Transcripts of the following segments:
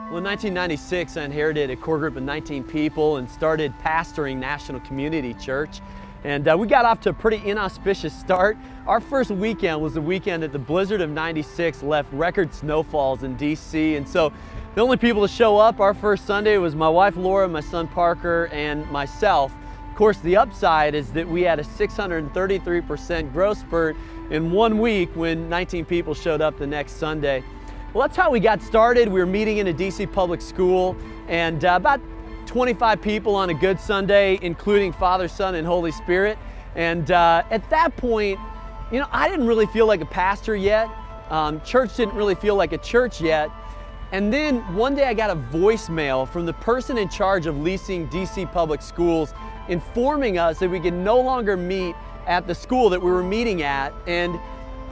Well, in 1996, I inherited a core group of 19 people and started pastoring National Community Church. And we got off to a pretty inauspicious start. Our first weekend was the weekend that the blizzard of '96 left record snowfalls in DC. And so the only people to show up our first Sunday was my wife Laura, my son Parker, and myself. Of course, the upside is that we had a 633% growth spurt in 1 week when 19 people showed up the next Sunday. Well, that's how we got started. We were meeting in a DC public school, and about 25 people on a good Sunday, including Father, Son, and Holy Spirit. And at that point, I didn't really feel like a pastor yet. Church didn't really feel like a church yet. And then one day I got a voicemail from the person in charge of leasing DC public schools informing us that we could no longer meet at the school that we were meeting at. And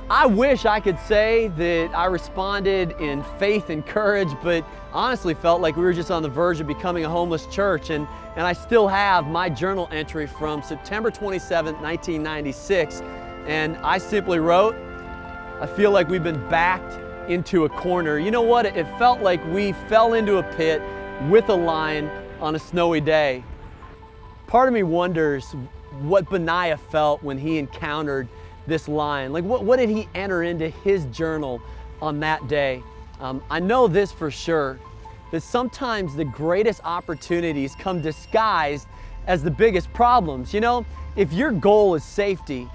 I wish I could say that I responded in faith and courage, but honestly felt like we were just on the verge of becoming a homeless church. And I still have my journal entry from September 27th, 1996. And I simply wrote, I feel like we've been backed into a corner. You know what? It felt like we fell into a pit with a lion on a snowy day. Part of me wonders what Benaiah felt when he encountered this line. Like what did he enter into his journal on that day? I know this for sure, that sometimes the greatest opportunities come disguised as the biggest problems. If your goal is safety,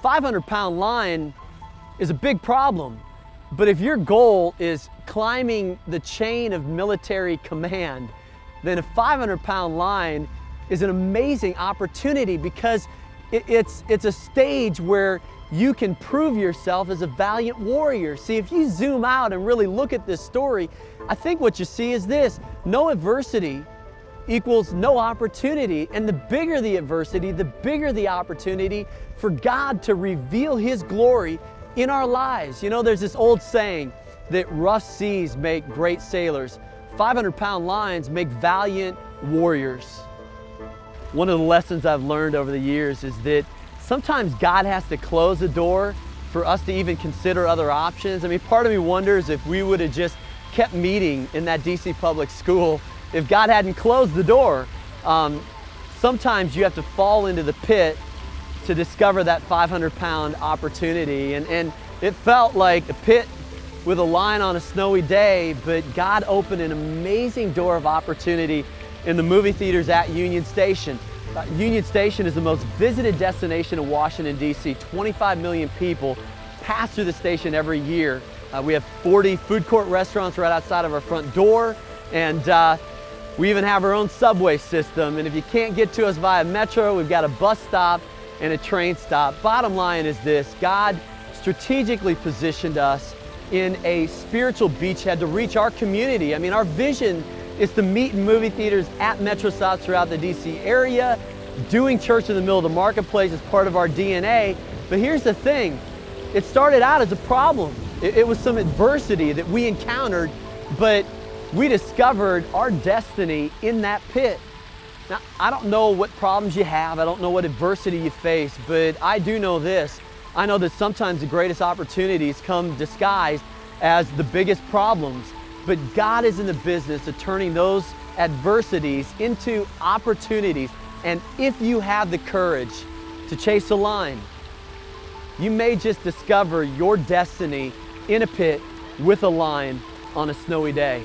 500-pound lion is a big problem. But if your goal is climbing the chain of military command, then a 500-pound lion is an amazing opportunity, because it's a stage where you can prove yourself as a valiant warrior. See, if you zoom out and really look at this story, I think what you see is this: no adversity equals no opportunity. And the bigger the adversity, the bigger the opportunity for God to reveal His glory in our lives. There's this old saying that rough seas make great sailors. 500-pound lions make valiant warriors. One of the lessons I've learned over the years is that sometimes God has to close the door for us to even consider other options. Part of me wonders if we would have just kept meeting in that DC public school if God hadn't closed the door. Sometimes you have to fall into the pit to discover that 500-pound opportunity. And it felt like a pit with a lion on a snowy day, but God opened an amazing door of opportunity in the movie theaters at Union Station. Union Station is the most visited destination in Washington, D.C. 25 million people pass through the station every year. We have 40 food court restaurants right outside of our front door, and we even have our own subway system. And if you can't get to us via Metro, we've got a bus stop and a train stop. Bottom line is this: God strategically positioned us in a spiritual beachhead to reach our community. Our vision is to meet in movie theaters at Metro stops throughout the DC area. Doing church in the middle of the marketplace is part of our DNA. But here's the thing: it started out as a problem. It was some adversity that we encountered, but we discovered our destiny in that pit. Now, I don't know what problems you have, I don't know what adversity you face, but I do know this. I know that sometimes the greatest opportunities come disguised as the biggest problems, but God is in the business of turning those adversities into opportunities. And if you have the courage to chase a lion, you may just discover your destiny in a pit with a lion on a snowy day.